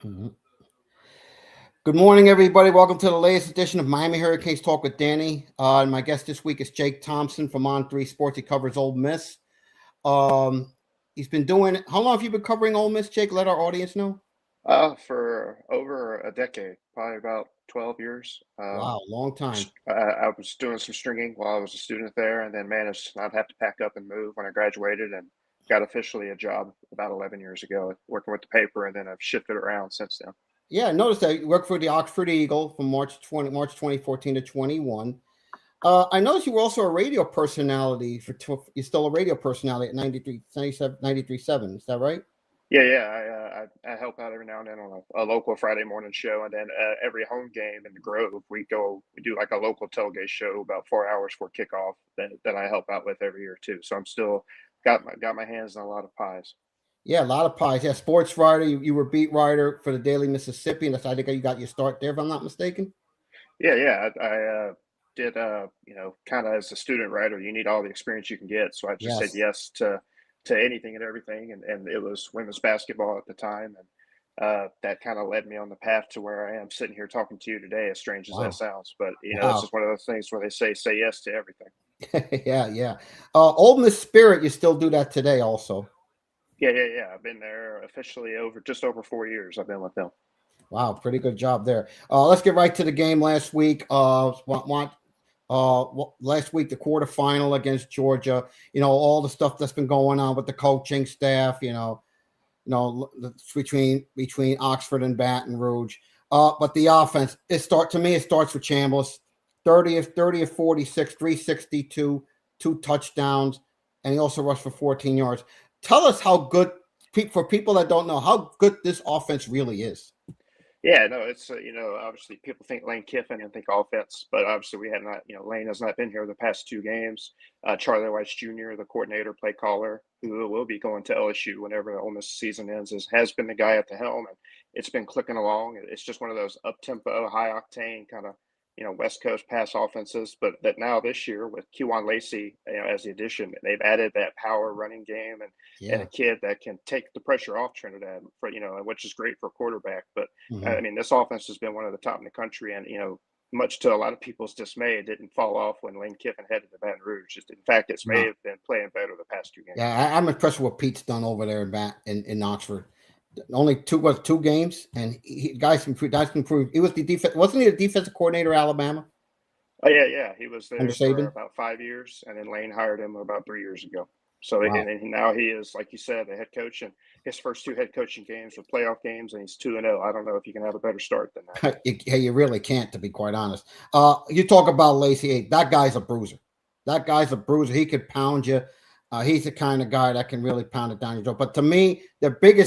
Mhm. Good morning, everybody. Welcome to the latest edition of Miami Hurricanes Talk with Danny. And my guest this week is Jake Thompson from On3 Sports. He covers Ole Miss. He's been doing. How long have you been covering Ole Miss, Jake? Let our audience know. For over a decade, probably about 12 years. Wow, long time. I was doing some stringing while I was a student there, and then managed to not have to pack up and move when I graduated, and got officially a job about 11 years ago working with the paper, and then I've shifted around since then. Yeah, I noticed that you worked for the Oxford Eagle from March 2014 to 21. I noticed you were also a radio personality you're still a radio personality at 93.7. Is that right? Yeah. I help out every now and then on a local Friday morning show, and then every home game in the Grove, we do like a local tailgate show about 4 hours for kickoff that I help out with every year too. So I'm still got my hands in a lot of pies. Yeah, a lot of pies. Yeah, sports writer. You were beat writer for the Daily Mississippi, and that's I think you got your start there, if I'm not mistaken. Yeah. I did kind of as a student writer, you need all the experience you can get. So I just said Yes. yes to anything and everything, and it was women's basketball at the time, and that kind of led me on the path to where I am sitting here talking to you today. As strange as that Wow. sounds, but this Wow. is one of those things where they say yes to everything. Yeah, yeah. Old Miss Spirit, you still do that today, also. Yeah. I've been there officially over just over 4 years. I've been with them. Wow, pretty good job there. Let's get right to the game last week. Last week the quarterfinal against Georgia. You know all the stuff that's been going on with the coaching staff. Between Oxford and Baton Rouge. But the offense, it starts with Chambliss, 30 of 46, 362, two touchdowns, and he also rushed for 14 yards. Tell us how good, for people that don't know, how good this offense really is. Yeah, no, it's obviously people think Lane Kiffin and think offense, but obviously we have not. Lane has not been here the past two games. Charlie Weiss Jr., the coordinator, play caller, who will be going to LSU whenever the Ole Miss season ends, has been the guy at the helm, and it's been clicking along. It's just one of those up tempo, high octane kind of West Coast pass offenses, but that now this year with Kewan Lacey, as the addition, they've added that power running game and Yeah. a kid that can take the pressure off Trinidad for which is great for a quarterback, but I Hmm. mean, this offense has been one of the top in the country, and much to a lot of people's dismay, it didn't fall off when Lane Kiffin headed to Baton Rouge. Just in fact, it's may No. have been playing better the past two games. Yeah, I'm impressed with what Pete's done over there in Oxford. Only two games, and guys can prove. He was the defense. Wasn't he the defensive coordinator of Alabama Oh yeah. He was under there for Saban? about 5 years, and then Lane hired him about 3 years ago. So Wow. and then now he is, like you said, the head coach, and his first two head coaching games were playoff games, and he's 2-0. I don't know if you can have a better start than that. You really can't, to be quite honest. You talk about Lacey. Hey, that guy's a bruiser. That guy's a bruiser. He could pound you. He's the kind of guy that can really pound it down your throat. But to me, the big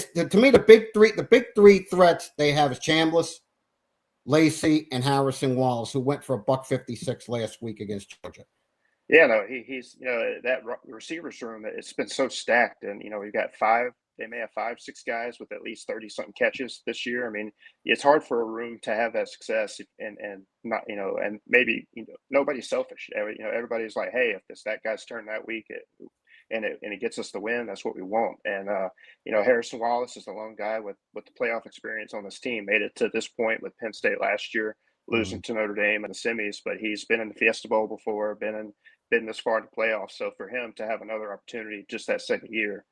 three threats they have is Chambliss, Lacey, and Harrison Wallace, who went for a $156 last week against Georgia. Yeah, no, he's that receivers room. It's been so stacked, and we've got five. They may have 5, 6 guys with at least 30 something catches this year. I mean, it's hard for a room to have that success, and not and maybe nobody's selfish. Everybody's like, hey, if it's that guy's turn that week, and it gets us the win, that's what we want. And Harrison Wallace is the lone guy with the playoff experience on this team. Made it to this point with Penn State last year, losing Mhm. to Notre Dame in the semis, but he's been in the Fiesta Bowl before, been this far in the playoffs. So for him to have another opportunity just that second year,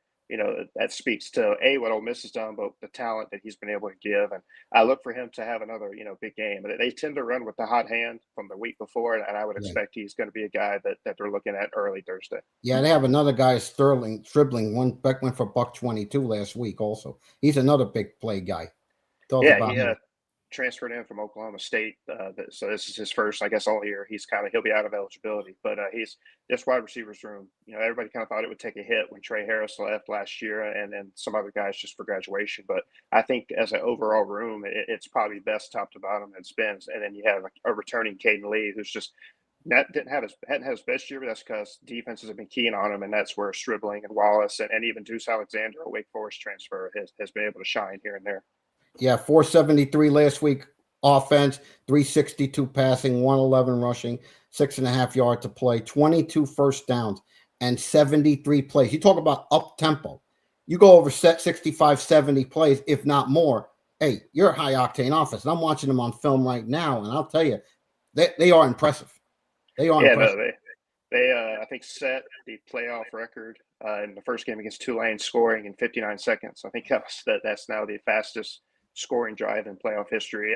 that speaks to what Ole Miss has done, but the talent that he's been able to give. And I look for him to have another, big game. They tend to run with the hot hand from the week before, and I would Yeah. expect he's going to be a guy that they're looking at early Thursday. Yeah, they have another guy, Sterling Dribbling. One back went for $122 last week. Also, he's another big play guy. Tell us Yeah, about he him. transferred in from Oklahoma State. So this is his first, I guess, all year. He'll be out of eligibility, but he's this wide receivers room. Everybody kind of thought it would take a hit when Trey Harris left last year, and then some other guys just for graduation. But I think as an overall room, it's probably best top to bottom it's been. And then you have a returning Caden Lee, who's just hadn't had his best year, but that's because defenses have been keying on him, and that's where Stribling and Wallace and even Deuce Alexander, a Wake Forest transfer, has been able to shine here and there. Yeah, 473 last week offense, 362 passing, 111 rushing, 6.5 yards to play, 22 first downs, and 73 plays. You talk about up tempo. You go over set 65, 70 plays, if not more, hey, you're a high octane offense. And I'm watching them on film right now, and I'll tell you, they are impressive. They are impressive. No, they I think set the playoff record in the first game against Tulane, scoring in 59 seconds. I think that's now the fastest scoring drive in playoff history.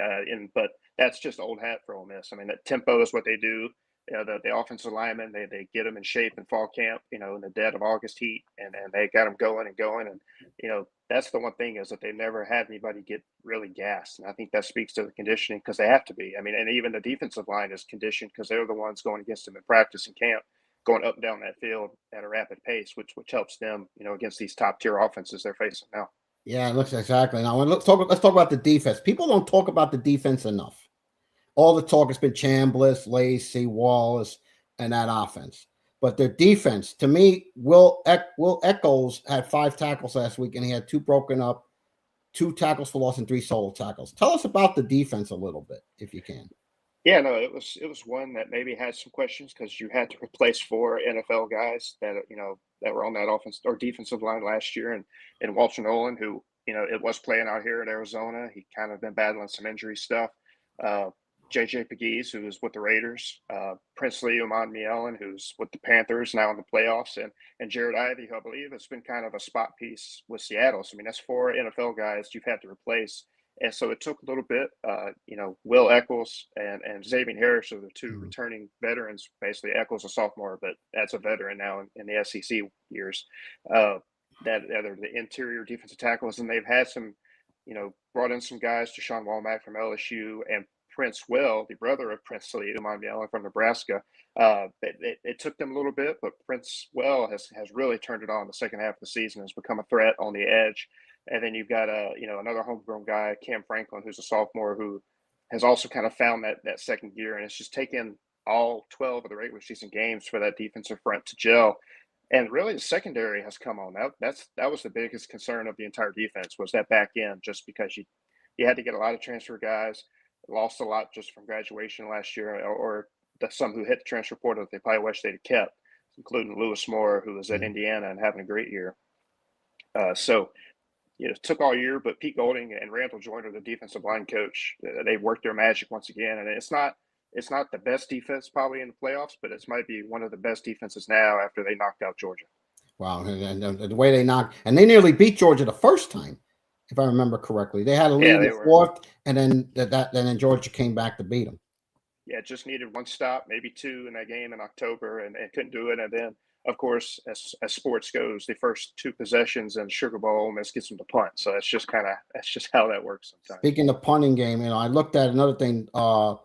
But that's just old hat for Ole Miss. I mean, that tempo is what they do. You know, the offensive linemen, they get them in shape in fall camp, you know, in the dead of August heat, and they got them going and going. And, you know, that's the one thing is that they never had anybody get really gassed. And I think that speaks to the conditioning because they have to be. I mean, and even the defensive line is conditioned because they're the ones going against them in practice and camp, going up and down that field at a rapid pace, which helps them, you know, against these top tier offenses they're facing now. Yeah, it looks exactly. Now let's talk about the defense. People don't talk about the defense enough. All the talk has been Chambliss, Lacey, Wallace, and that offense. But their defense, to me, Will Echols had 5 tackles last week, and he had 2 broken up, 2 tackles for loss, and 3 solo tackles. Tell us about the defense a little bit, if you can. Yeah, no, it was one that maybe had some questions because you had to replace 4 NFL guys that that were on that offense or defensive line last year, and Walter Nolan, who it was playing out here in Arizona. He kind of been battling some injury stuff. JJ Pegues, who was with the Raiders, Princely Umanmielen, who's with the Panthers now in the playoffs, and Jared Ivey, who I believe has been kind of a spot piece with Seattle. So I mean, that's 4 NFL guys you've had to replace. And so it took a little bit. Will Echols and Xavier Harris are the 2 returning veterans. Basically, Echols a sophomore, but that's a veteran now in the SEC years. That are the interior defensive tackles, and they've had some, brought in some guys, Deshaun Womack from LSU and Prince Will, the brother of Princely Umanmielen from Nebraska. It took them a little bit, but Prince Will has really turned it on the second half of the season, has become a threat on the edge. And then you've got another homegrown guy, Cam Franklin, who's a sophomore, who has also kind of found that second gear, and it's just taken all 12 of the regular season games for that defensive front to gel. And really, the secondary has come on. That was the biggest concern of the entire defense, was that back end, just because you had to get a lot of transfer guys, lost a lot just from graduation last year, or some who hit the transfer portal that they probably wish they'd have kept, including Lewis Moore, who was at Indiana and having a great year. It took all year, but Pete Golding and Randall Joyner, the defensive line coach, they've worked their magic once again. And it's not the best defense probably in the playoffs, but it might be one of the best defenses now after they knocked out Georgia. Wow, and the way they knocked, and they nearly beat Georgia the first time, if I remember correctly. They had a lead in the fourth, and then Georgia came back to beat them. Yeah, just needed 1 stop, maybe 2 in that game in October, and couldn't do it. And then, of course, as sports goes, the first 2 possessions in Sugar Bowl, Ole Miss gets them to punt. So that's just how that works sometimes. Speaking of punting game, I looked at another thing. Oscar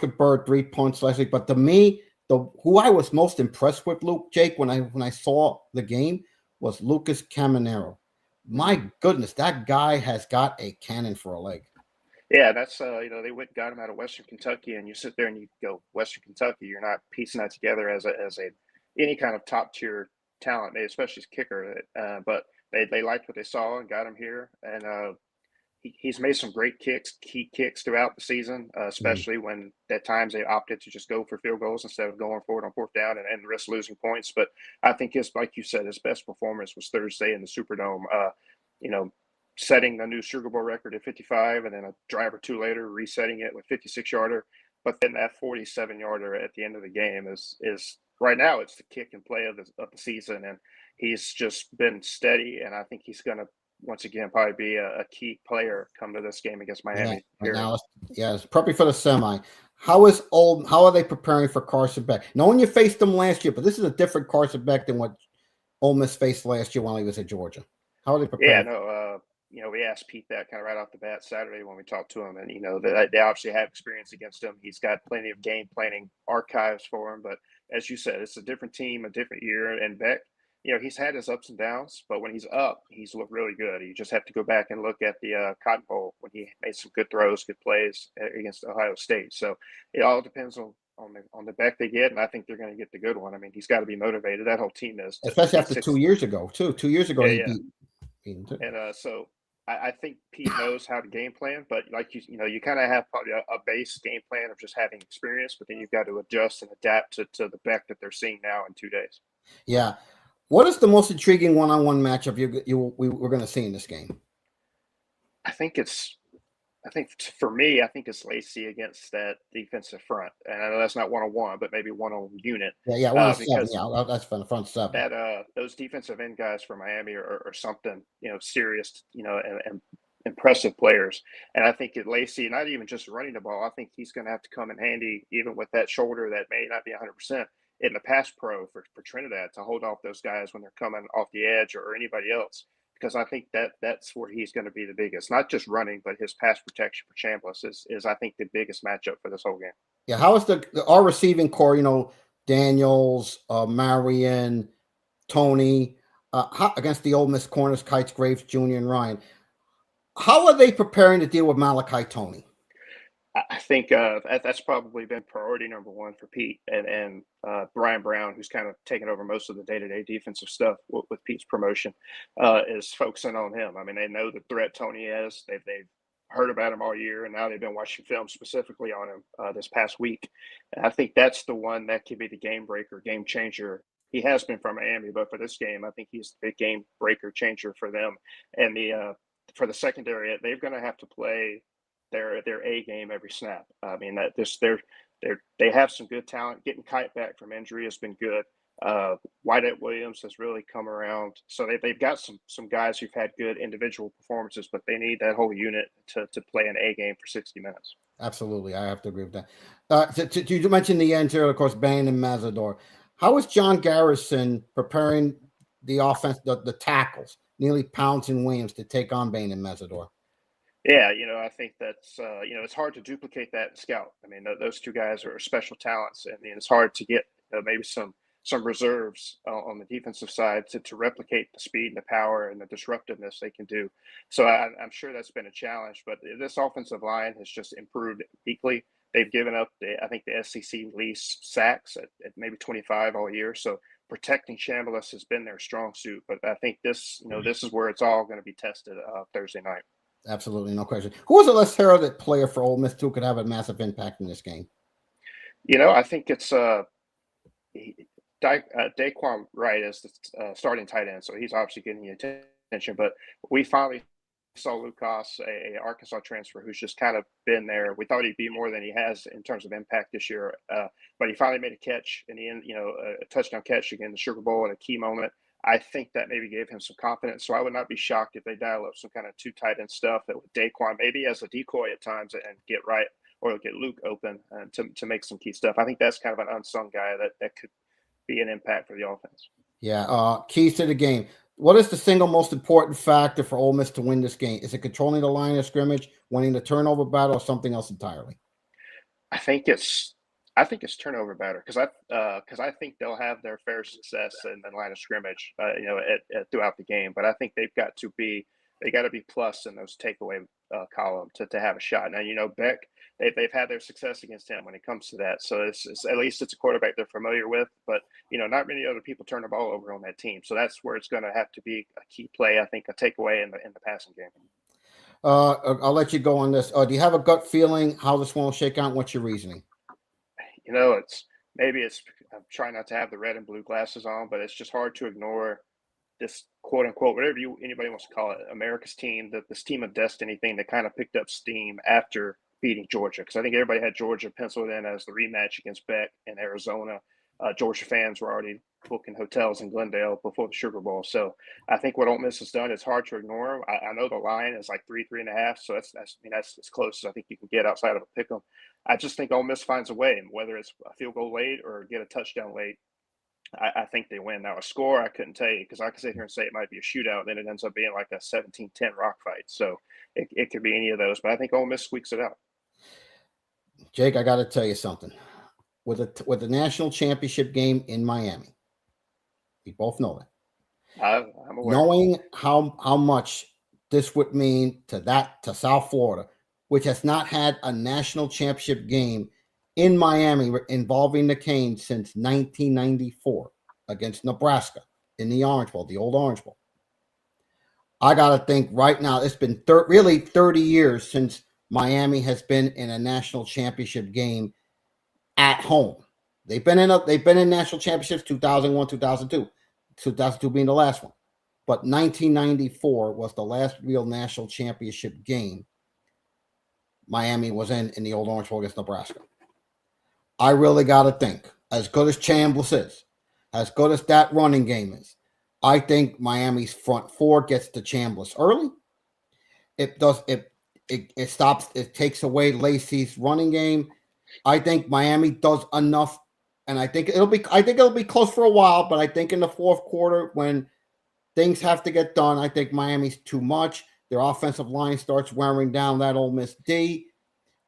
Bird 3 punts last week, but to me, who I was most impressed with, Jake, when I saw the game, was Lucas Caminero. My goodness, that guy has got a cannon for a leg. Yeah, that's they went and got him out of Western Kentucky, and you sit there and you go, Western Kentucky, you're not piecing that together as any kind of top tier talent, especially as kicker. But they liked what they saw and got him here, and he's made some great key kicks throughout the season, especially when at times they opted to just go for field goals instead of going for it on 4th down and risk losing points. But I think like you said, his best performance was Thursday in the Superdome. Setting the new Sugar Bowl record at 55, and then a drive or 2 later, resetting it with 56-yarder. But then that 47-yarder at the end of the game is right now it's the kick and play of the season, and he's just been steady. And I think he's going to once again probably be a key player come to this game against Miami. Yeah, now it's prepping for the semi. How are they preparing for Carson Beck? Knowing you faced them last year, but this is a different Carson Beck than what Ole Miss faced last year while he was at Georgia. How are they preparing? Yeah, no. We asked Pete that kind of right off the bat Saturday when we talked to him, and they obviously have experience against him. He's got plenty of game planning archives for him, but as you said, it's a different team, a different year. And Beck, he's had his ups and downs, but when he's up, he's looked really good. You just have to go back and look at the Cotton Bowl when he made some good throws, good plays against Ohio State. So it all depends on the Beck they get, and I think they're going to get the good one. I mean, he's got to be motivated. That whole team is, especially after 2 years ago, too. 2 years ago, he beat him. And so I think Pete knows how to game plan, but like you kind of have probably a base game plan of just having experience, but then you've got to adjust and adapt to the Beck that they're seeing now in 2 days. Yeah. What is the most intriguing one-on-one matchup we're going to see in this game? I think for me, I think it's Lacey against that defensive front, and I know that's not 1-on-1, but maybe 1-on-unit, Yeah, 1-7. because Yeah, that's from the front seven. that those defensive end guys for Miami are something, serious, and impressive players. And I think at Lacey, not even just running the ball, I think he's going to have to come in handy, even with that shoulder that may not be 100% in the pass pro for Trinidad, to hold off those guys when they're coming off the edge, or anybody else. Because I think that's where he's going to be the biggest, not just running, but his pass protection for Chambliss is I think the biggest matchup for this whole game. Yeah, how is our receiving core? Daniels, Marion, Tony, against the Ole Miss corners, Kites, Graves Jr., and Ryan. How are they preparing to deal with Malachi Tony? I think that's probably been priority number one for Pete and Brian Brown, who's kind of taken over most of the day-to-day defensive stuff with Pete's promotion, is focusing on him. I mean, they know the threat Tony is. They've heard about him all year, and now they've been watching film specifically on him this past week. And I think that's the one that could be the game breaker, game changer. He has been from Miami, but for this game, I think he's the big game breaker changer for them. And for the secondary, they're going to have to play their A game every snap. I mean, they have some good talent. Getting Kite back from injury has been good. Whitehead Williams has really come around. So they've got some guys who've had good individual performances, but they need that whole unit to play an A game for 60 minutes. Absolutely. I have to agree with that. You mentioned the end here, of course, Bain and Mazador. How is John Garrison preparing the offense, the tackles, Neely, Pounds, and Williams to take on Bain and Mazador? Yeah, I think that's it's hard to duplicate that in scout. I mean, those two guys are special talents. I mean, it's hard to get maybe some reserves on the defensive side to replicate the speed and the power and the disruptiveness they can do. So I'm sure that's been a challenge. But this offensive line has just improved weekly. They've given up I think the SEC least sacks at maybe 25 all year. So protecting Chambliss has been their strong suit. But I think this is where it's all going to be tested Thursday night. Absolutely, no question. Who was a less heralded player for Ole Miss who could have a massive impact in this game? I think it's Daquan Wright as the starting tight end, so he's obviously getting the attention. But we finally saw Lucas, a Arkansas transfer, who's just kind of been there. We thought he'd be more than he has in terms of impact this year, but he finally made a catch in the end, a touchdown catch again in the Sugar Bowl at a key moment. I think that maybe gave him some confidence. So I would not be shocked if they dial up some kind of two tight end stuff that with Daquan maybe as a decoy at times and get Wright or get Luke open to make some key stuff. I think that's kind of an unsung guy that could be an impact for the offense. Yeah. Keys to the game. What is the single most important factor for Ole Miss to win this game? Is it controlling the line of scrimmage, winning the turnover battle, or something else entirely? I think it's turnover battle because I think they'll have their fair success in the line of scrimmage, throughout the game. But I think they got to be plus in those takeaway column to have a shot. Now Beck, they've had their success against him when it comes to that. So it's at least it's a quarterback they're familiar with. But not many other people turn the ball over on that team. So that's where it's going to have to be a key play. I think a takeaway in the passing game. I'll let you go on this. Do you have a gut feeling how this one will shake out? What's your reasoning? I'm trying not to have the red and blue glasses on, but it's just hard to ignore this quote unquote, whatever anybody wants to call it, America's team, this team of destiny thing that kind of picked up steam after beating Georgia. Because I think everybody had Georgia penciled in as the rematch against Beck in Arizona. Georgia fans were already booking hotels in Glendale before the Sugar Bowl. So I think what Ole Miss has done is hard to ignore. I know the line is like 3.5. So that's as close as I think you can get outside of a pick 'em. I just think Ole Miss finds a way, and whether it's a field goal late or get a touchdown late, I think they win. Now, a score, I couldn't tell you because I could sit here and say it might be a shootout, and then it ends up being like a 17-10 rock fight. So it could be any of those, but I think Ole Miss squeaks it out. Jake, I got to tell you something. With the national championship game in Miami, we both know that. I'm aware. Knowing how much this would mean to South Florida, which has not had a national championship game in Miami involving the Canes since 1994 against Nebraska in the Orange Bowl, the old Orange Bowl. I got to think right now, it's been really 30 years since Miami has been in a national championship game at home. They've been in national championships 2001, 2002 being the last one. but 1994 was the last real national championship game Miami was in the old Orange Bowl against Nebraska. I really got to think, as good as Chambliss is, as good as that running game is, I think Miami's front four gets to Chambliss early. It stops, it takes away Lacey's running game. I think Miami does enough, and I think it'll be close for a while, but I think in the fourth quarter when things have to get done, I think Miami's too much. Their offensive line starts wearing down that Ole Miss D,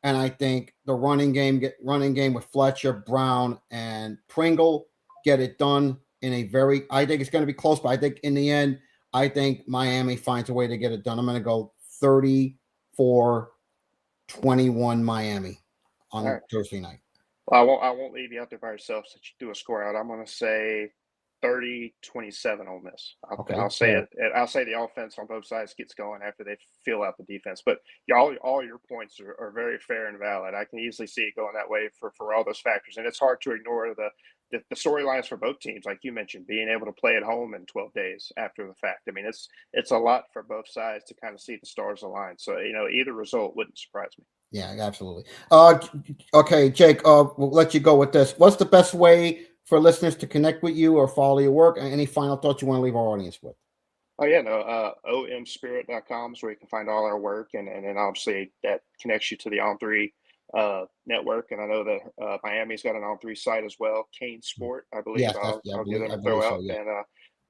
and I think the running game with Fletcher, Brown, and Pringle get it done in a very. I think it's going to be close, but I think in the end, I think Miami finds a way to get it done. I'm going to go 34-21 Miami on Thursday night. Well, I won't leave you out there by yourself since you do a score out. I'm going to say 30-27 Ole Miss. I'll say it. I'll say the offense on both sides gets going after they feel out the defense. But all your points are very fair and valid. I can easily see it going that way for all those factors, and it's hard to ignore the storylines for both teams, like you mentioned, being able to play at home in 12 days after the fact. I mean, it's a lot for both sides to kind of see the stars align. So either result wouldn't surprise me. Yeah, absolutely. Okay, Jake, we'll let you go with this. What's the best way for listeners to connect with you or follow your work? Any final thoughts you want to leave our audience with? Oh, yeah, no, omspirit.com is where you can find all our work, and then obviously that connects you to the On3 network. And I know that Miami's got an On3 site as well, Kane Sport, I believe. Yes, I'll give them a throw out. Yeah.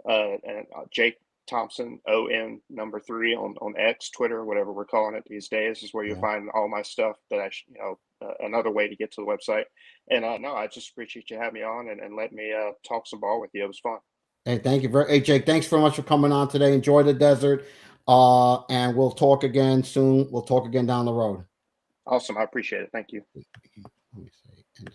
And Jake Thompson, ON number 3 on X, Twitter, whatever we're calling it these days, is where you'll find all my stuff that another way to get to the website. And no, I just appreciate you having me on and let me talk some ball with you. It was fun. Hey, thank you. Hey, Jake, thanks very much for coming on today. Enjoy the desert. And we'll talk again soon. We'll talk again down the road. Awesome. I appreciate it. Thank you. Let me see.